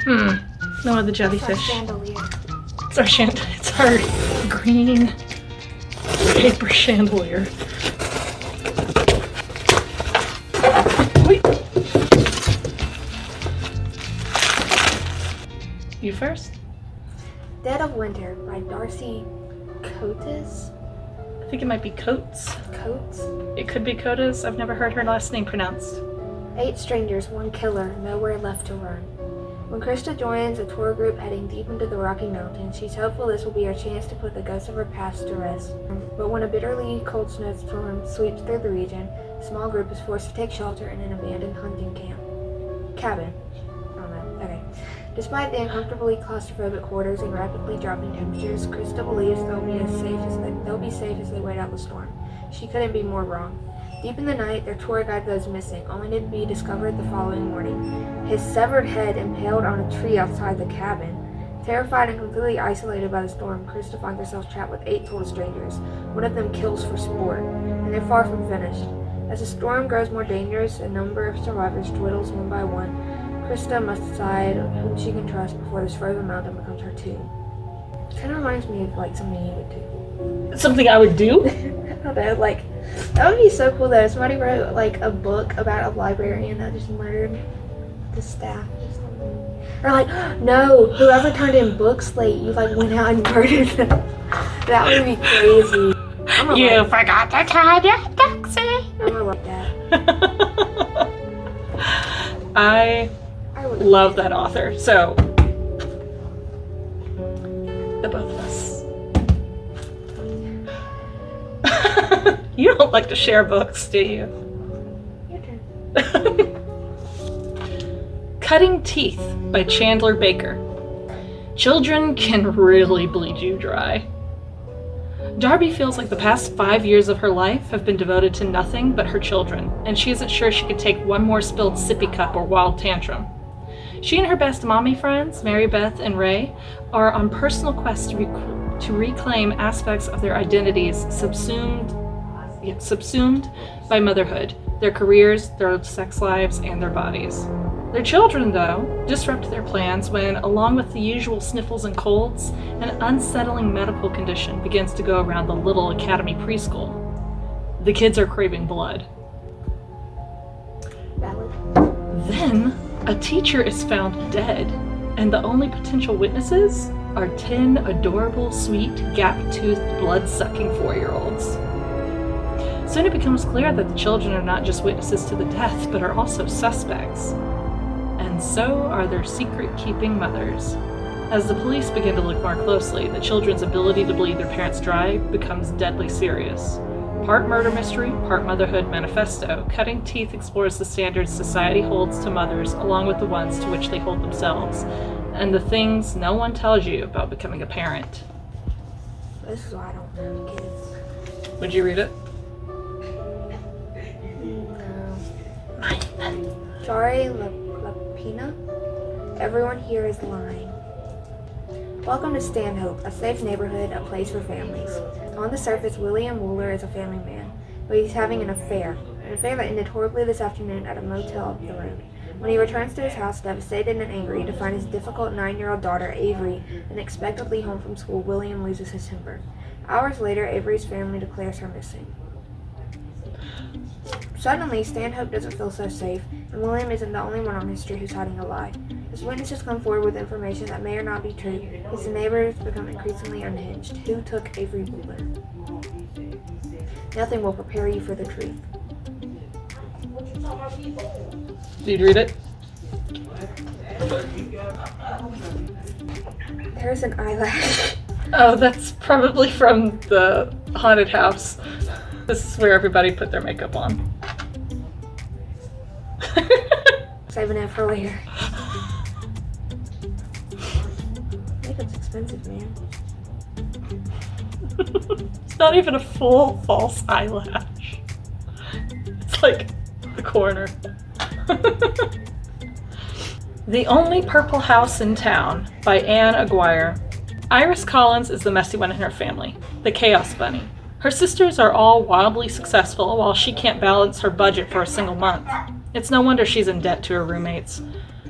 No other jellyfish. Chandelier. It's our green paper chandelier. Wait. You first? Dead of Winter by Darcy Coates. I think it might be Coates. Coates? It could be Coates. I've never heard her last name pronounced. 8 strangers, 1 killer, nowhere left to run. When Krista joins a tour group heading deep into the Rocky Mountains, she's hopeful this will be her chance to put the ghosts of her past to rest. But when a bitterly cold snowstorm sweeps through the region, the small group is forced to take shelter in an abandoned hunting cabin. I don't know. Okay. Despite the uncomfortably claustrophobic quarters and rapidly dropping temperatures, Krista believes they'll be safe as they wait out the storm. She couldn't be more wrong. Deep in the night, their tour guide goes missing, only to be discovered the following morning, his severed head impaled on a tree outside the cabin. Terrified and completely isolated by the storm, Krista finds herself trapped with 8 total strangers. One of them kills for sport, and they're far from finished. As the storm grows more dangerous, a number of survivors dwindles one by one. Krista must decide whom she can trust before this frozen mountain becomes her tomb. Kind of reminds me of like something you would do. Something I would do? I don't know, like, that would be so cool though. Somebody wrote like a book about a librarian that just murdered the staff or something. Or like, no, whoever turned in books late, you like went out and murdered them. That would be crazy. You forgot to turn your taxi. I'm gonna like that. I would love that author. So, the both of us. You don't like to share books, do you? Your turn. Cutting Teeth by Chandler Baker. Children can really bleed you dry. Darby feels like the past 5 years of her life have been devoted to nothing but her children, and she isn't sure she could take one more spilled sippy cup or wild tantrum. She and her best mommy friends, Mary Beth and Ray, are on personal quests to reclaim aspects of their identities subsumed by motherhood, their careers, their sex lives, and their bodies. Their children, though, disrupt their plans when, along with the usual sniffles and colds, an unsettling medical condition begins to go around the little academy preschool. The kids are craving blood. Valid. Then, a teacher is found dead, and the only potential witnesses are 10 adorable, sweet, gap-toothed, blood-sucking 4-year-olds. Soon it becomes clear that the children are not just witnesses to the death, but are also suspects. And so are their secret-keeping mothers. As the police begin to look more closely, the children's ability to bleed their parents dry becomes deadly serious. Part murder mystery, part motherhood manifesto, Cutting Teeth explores the standards society holds to mothers along with the ones to which they hold themselves, and the things no one tells you about becoming a parent. This is why I don't have kids. Would you read it? No. Jari Lapina? Everyone here is lying. Welcome to Stanhope, a safe neighborhood, a place for families. On the surface, William Wooler is a family man, but he's having an affair that ended horribly this afternoon at a motel up the road. When he returns to his house, devastated and angry to find his difficult 9-year-old daughter, Avery, unexpectedly home from school, William loses his temper. Hours later, Avery's family declares her missing. Suddenly, Stanhope doesn't feel so safe, and William isn't the only one on his street who's hiding a lie. As witnesses come forward with information that may or not be true, his neighbors become increasingly unhinged. Who took Avery Wooler? Nothing will prepare you for the truth. Did you read it? There's an eyelash. Oh, that's probably from the haunted house. This is where everybody put their makeup on. Saving it for later. Makeup's expensive, man. It's not even a full false eyelash. It's like the corner. The Only Purple House in Town by Anne Aguirre. Iris Collins is the messy one in her family, the Chaos Bunny. Her sisters are all wildly successful while she can't balance her budget for a single month. It's no wonder she's in debt to her roommates.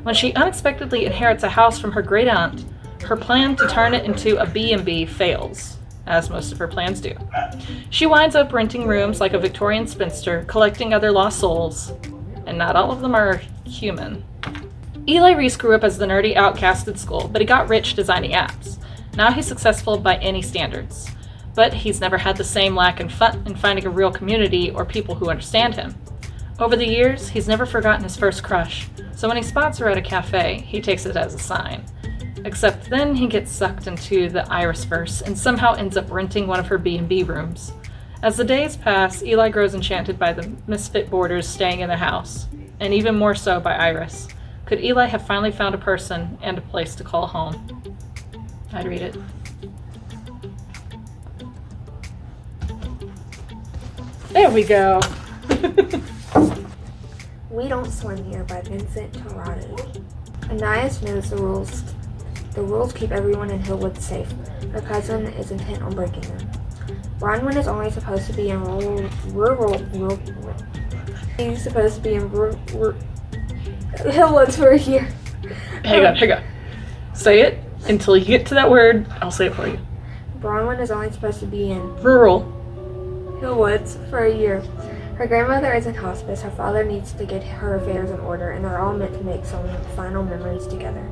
When she unexpectedly inherits a house from her great aunt, her plan to turn it into a B&B fails, as most of her plans do. She winds up renting rooms like a Victorian spinster, collecting other lost souls, and not all of them are human. Eli Reese grew up as the nerdy outcast at school, but he got rich designing apps. Now he's successful by any standards, but he's never had the same lack in fun in finding a real community or people who understand him. Over the years, he's never forgotten his first crush, so when he spots her at a cafe, he takes it as a sign. Except then he gets sucked into the Irisverse and somehow ends up renting one of her B&B rooms. As the days pass, Eli grows enchanted by the misfit boarders staying in the house, and even more so by Iris. Could Eli have finally found a person and a place to call home? I'd read it. There we go. We Don't Swim Here by Vincent Torrado. Anais knows the rules. The rules keep everyone in Hillwood safe. Her cousin is intent on breaking them. Bronwyn is only supposed to be in He's supposed to be in Hillwoods for a year. Hang on. Say it until you get to that word. I'll say it for you. Bronwyn is only supposed to be in Rural Hillwoods for a year. Her grandmother is in hospice, her father needs to get her affairs in order, and they're all meant to make some final memories together.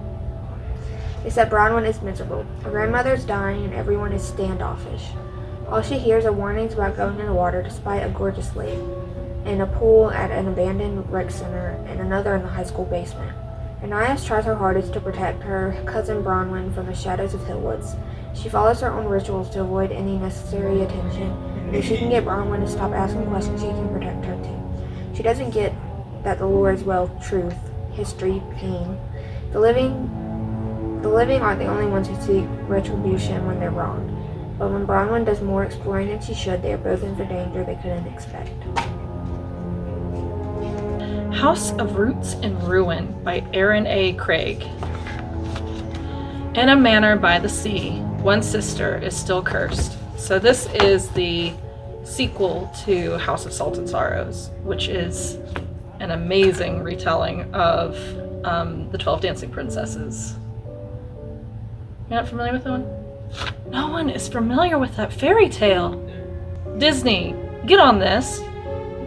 Except Bronwyn is miserable. Her grandmother's dying and everyone is standoffish. All she hears are warnings about going in the water despite a gorgeous lake, and a pool at an abandoned rec center, and another in the high school basement. Anais tries her hardest to protect her cousin Bronwyn from the shadows of Hillwoods. She follows her own rituals to avoid any necessary attention, and if she can get Bronwyn to stop asking questions, she can protect her too. She doesn't get that the lore is, well, truth, history, pain. The living aren't the only ones who seek retribution when they're wronged. But when Bronwyn does more exploring than she should, they are both in for danger they couldn't expect. House of Roots in Ruin by Aaron A. Craig. In a manor by the sea, one sister is still cursed. So this is the sequel to House of Salt and Sorrows, which is an amazing retelling of the 12 Dancing Princesses. You're not familiar with that one? No one is familiar with that fairy tale. Disney, get on this.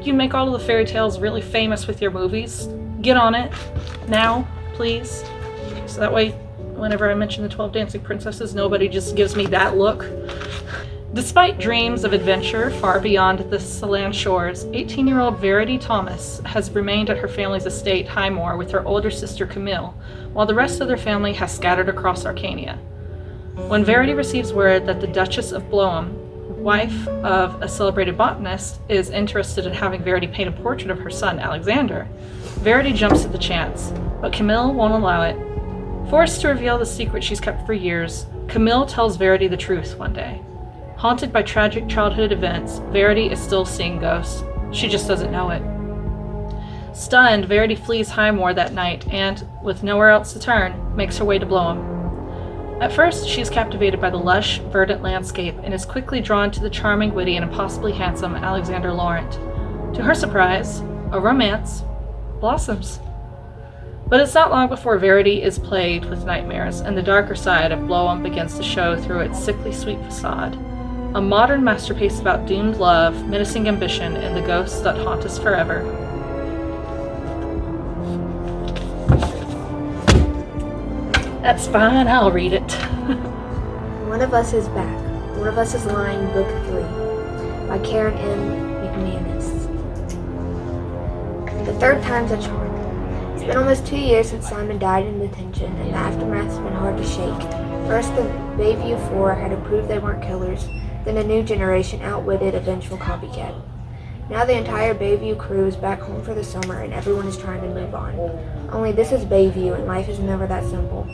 You make all of the fairy tales really famous with your movies. Get on it now, please. So that way, whenever I mention the 12 Dancing Princesses, nobody just gives me that look. Despite dreams of adventure far beyond the Ceylon shores, 18-year-old Verity Thomas has remained at her family's estate, Highmoor, with her older sister Camille, while the rest of their family has scattered across Arcania. When Verity receives word that the Duchess of Bloem, wife of a celebrated botanist, is interested in having Verity paint a portrait of her son, Alexander, Verity jumps at the chance, but Camille won't allow it. Forced to reveal the secret she's kept for years, Camille tells Verity the truth one day. Haunted by tragic childhood events, Verity is still seeing ghosts. She just doesn't know it. Stunned, Verity flees Highmoor that night and, with nowhere else to turn, makes her way to Bloem. At first, she is captivated by the lush, verdant landscape and is quickly drawn to the charming, witty, and impossibly handsome Alexander Laurent. To her surprise, a romance blossoms. But it's not long before Verity is plagued with nightmares, and the darker side of Bloem begins to show through its sickly sweet facade. A modern masterpiece about doomed love, menacing ambition, and the ghosts that haunt us forever. That's fine, I'll read it. One of Us is Back. One of Us is Lying, Book 3 by Karen M. McManus. The third time's a charm. It's been almost 2 years since Simon died in detention, and the aftermath's been hard to shake. First, the Bayview Four had to prove they weren't killers, then a new generation outwitted a vengeful copycat. Now the entire Bayview crew is back home for the summer, and everyone is trying to move on. Only this is Bayview, and life is never that simple.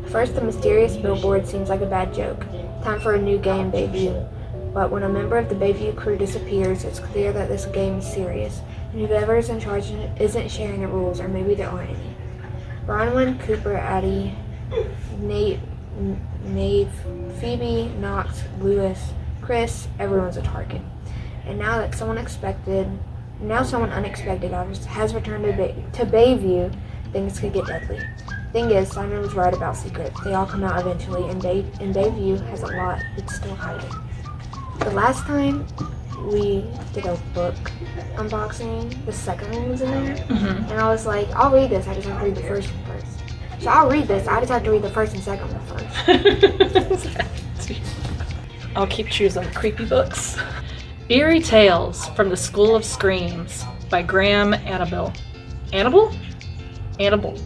First, the mysterious billboard seems like a bad joke. Time for a new game, Bayview. But when a member of the Bayview crew disappears, it's clear that this game is serious, and whoever is in charge isn't sharing the rules, or maybe there aren't any. Bronwyn, Cooper, Addie, Nate, Maeve, Phoebe, Knox, Lewis, Chris, everyone's a target. And now someone unexpected has returned to Bayview, things could get deadly. Thing is, Simon was right about secrets. They all come out eventually, and Bayview has a lot it's still hiding. The last time we did a book unboxing, the second one was in there, and I was like, I'll read this, I just have to read the first one first. So I'll read this, I just have to read the first and second one first. I'll keep choosing creepy books. Eerie Tales from the School of Screams by Graham Annable. Annable? Annable.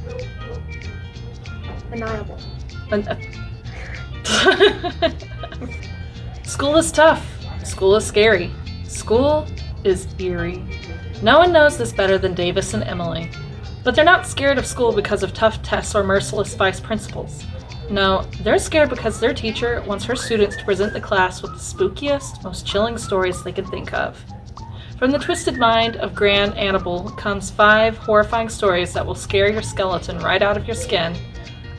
Aniable. School is tough. School is scary. School is eerie. No one knows this better than Davis and Emily. But they're not scared of school because of tough tests or merciless vice principals. No, they're scared because their teacher wants her students to present the class with the spookiest, most chilling stories they can think of. From the twisted mind of Graham Annable comes 5 horrifying stories that will scare your skeleton right out of your skin.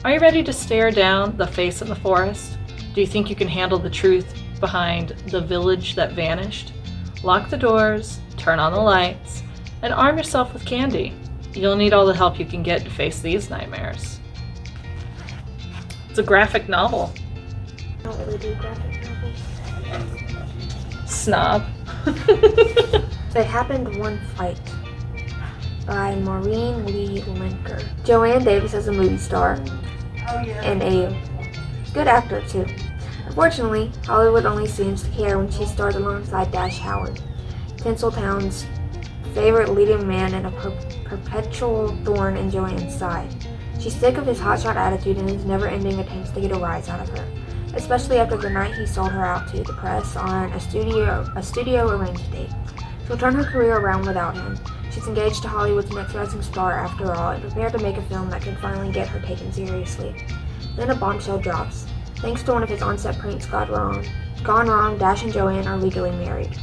Are you ready to stare down the face in the forest? Do you think you can handle the truth behind the village that vanished? Lock the doors, turn on the lights, and arm yourself with candy. You'll need all the help you can get to face these nightmares. It's a graphic novel. I don't really do graphic novels. Snob. It Happened One Fight by Maureen Lee Linker. Joanne Davis is a movie star and a good actor too. Unfortunately, Hollywood only seems to care when she stars alongside Dash Howard, Tinseltown's favorite leading man and a perpetual thorn in Joanne's side. She's sick of his hotshot attitude and his never-ending attempts to get a rise out of her, especially after the night he sold her out to the press on a studio arranged date. She'll turn her career around without him. She's engaged to Hollywood's next rising star after all, and prepared to make a film that can finally get her taken seriously. Then a bombshell drops. Thanks to one of his on-set pranks gone wrong, Dash and Joanne are legally married.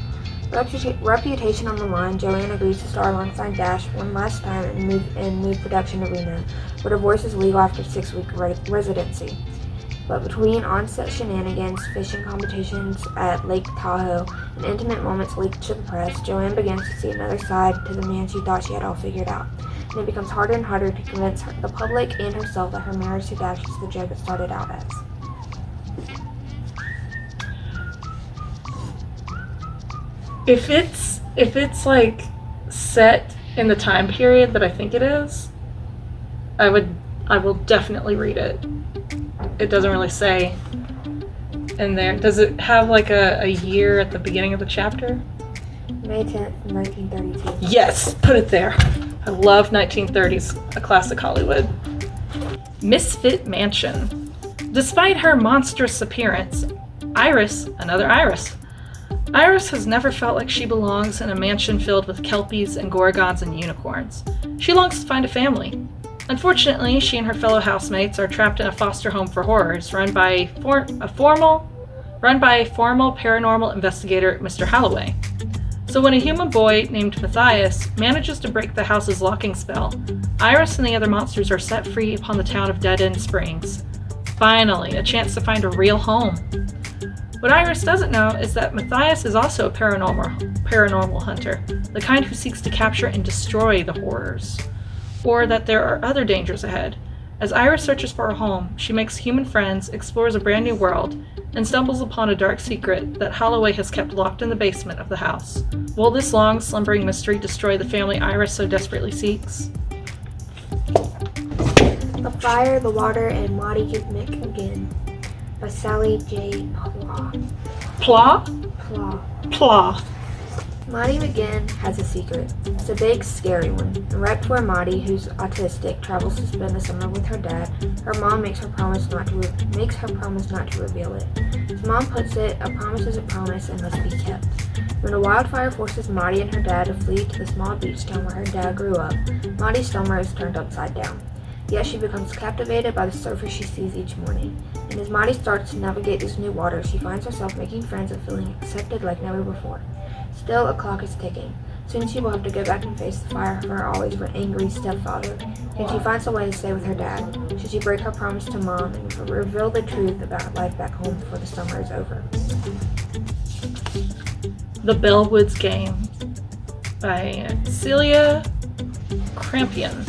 Reputation on the line, Joanne agrees to star alongside Dash one last time and move production to Reno, where divorce is legal after 6-week residency. But between on-set shenanigans, fishing competitions at Lake Tahoe, and intimate moments leaked to the press, Joanne begins to see another side to the man she thought she had all figured out. And it becomes harder and harder to convince the public and herself that her marriage to Dash is the joke it started out as. If it's like set in the time period that I think it is, I will definitely read it. It doesn't really say in there. Does it have like a year at the beginning of the chapter? May 10th, 1932. Yes, put it there. I love 1930s, a classic Hollywood. Misfit Mansion. Despite her monstrous appearance, another Iris has never felt like she belongs in a mansion filled with kelpies and gorgons and unicorns. She longs to find a family. Unfortunately, she and her fellow housemates are trapped in a foster home for horrors run by a formal paranormal investigator, Mr. Holloway. So when a human boy named Matthias manages to break the house's locking spell, Iris and the other monsters are set free upon the town of Dead End Springs. Finally, a chance to find a real home. What Iris doesn't know is that Matthias is also a paranormal hunter, the kind who seeks to capture and destroy the horrors. Or that there are other dangers ahead. As Iris searches for a home, she makes human friends, explores a brand new world, and stumbles upon a dark secret that Holloway has kept locked in the basement of the house. Will this long slumbering mystery destroy the family Iris so desperately seeks? The Fire, the Water, and Maudie McGinn by Sally J. Plah. Plah? Plah. Plah. Maudie McGinn has a secret. It's a big, scary one. And right before Maudie, who's autistic, travels to spend the summer with her dad, her mom makes her promise not to reveal it. As Mom puts it, a promise is a promise and must be kept. When a wildfire forces Maudie and her dad to flee to the small beach town where her dad grew up, Maudie's summer is turned upside down. Yet she becomes captivated by the surfers she sees each morning. And as Maudie starts to navigate these new waters, she finds herself making friends and feeling accepted like never before. Still, a clock is ticking. Soon she will have to go back and face the fire of her always angry stepfather. Can she find some way to stay with her dad? Should she break her promise to Mom and reveal the truth about life back home before the summer is over? The Bellwoods Game by Celia Crampion.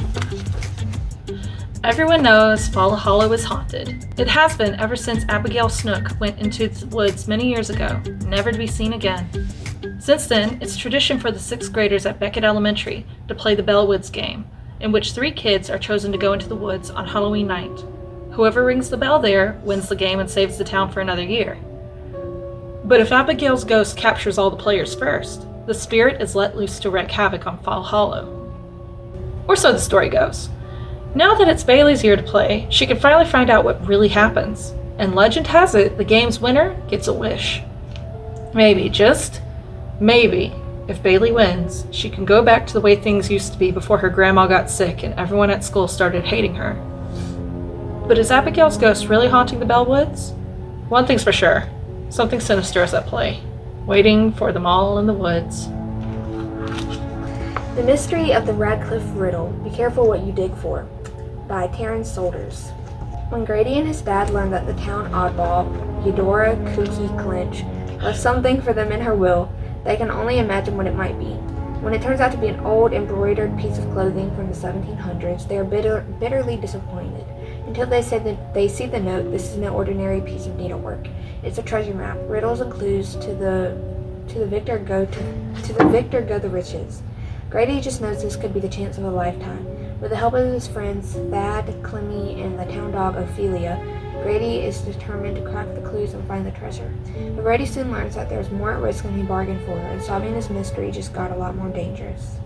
Everyone knows Fall Hollow is haunted. It has been ever since Abigail Snook went into the woods many years ago, never to be seen again. Since then, it's tradition for the 6th graders at Beckett Elementary to play the Bellwoods game, in which 3 kids are chosen to go into the woods on Halloween night. Whoever rings the bell there wins the game and saves the town for another year. But if Abigail's ghost captures all the players first, the spirit is let loose to wreak havoc on Fall Hollow. Or so the story goes. Now that it's Bailey's year to play, she can finally find out what really happens. And legend has it, the game's winner gets a wish. Maybe, just maybe, if Bailey wins, she can go back to the way things used to be before her grandma got sick and everyone at school started hating her. But is Abigail's ghost really haunting the Bellwoods? One thing's for sure, something sinister is at play, waiting for them all in the woods. The Mystery of the Radcliffe Riddle. Be careful what you dig for. By Terrence Solders. When Grady and his dad learned that the town oddball, Eudora Kooky Clinch, left something for them in her will, they can only imagine what it might be. When it turns out to be an old embroidered piece of clothing from the 1700s, they are bitterly disappointed. Until they see the note, this is no ordinary piece of needlework. It's a treasure map, riddles and clues to the victor go the riches. Grady just knows this could be the chance of a lifetime. With the help of his friends Thad, Clemmy, and the town dog Ophelia, Grady is determined to crack the clues and find the treasure. But Grady soon learns that there's more at risk than he bargained for, and solving this mystery just got a lot more dangerous.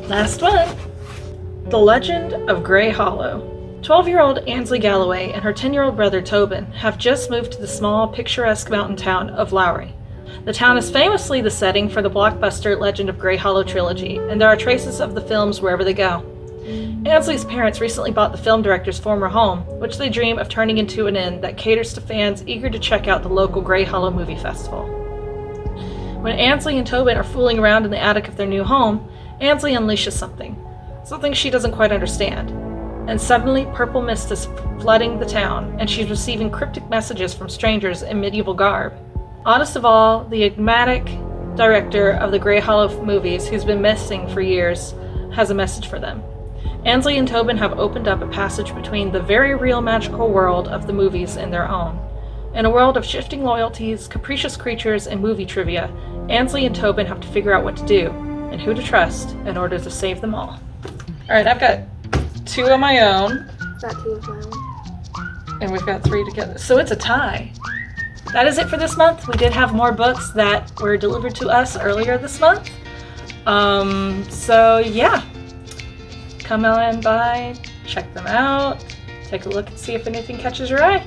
Last one. The Legend of Grey Hollow. 12-year-old Ansley Galloway and her 10-year-old brother Tobin have just moved to the small, picturesque mountain town of Lowry. The town is famously the setting for the blockbuster Legend of Grey Hollow trilogy, and there are traces of the films wherever they go. Ansley's parents recently bought the film director's former home, which they dream of turning into an inn that caters to fans eager to check out the local Grey Hollow Movie Festival. When Ansley and Tobin are fooling around in the attic of their new home, Ansley unleashes something she doesn't quite understand. And suddenly, purple mist is flooding the town, and she's receiving cryptic messages from strangers in medieval garb. Oddest of all, the enigmatic director of the Grey Hollow movies, who's been missing for years, has a message for them. Ansley and Tobin have opened up a passage between the very real magical world of the movies and their own. In a world of shifting loyalties, capricious creatures, and movie trivia, Ansley and Tobin have to figure out what to do and who to trust in order to save them all. Alright, I've got 2 of my own. Got 2 of my own. And we've got 3 together. So it's a tie. That is it for this month. We did have more books that were delivered to us earlier this month. So yeah. Come on by, check them out, take a look and see if anything catches your eye.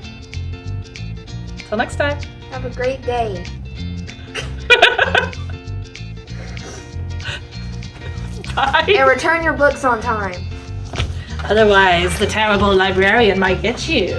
Till next time. Have a great day. Bye. And return your books on time. Otherwise, the terrible librarian might get you.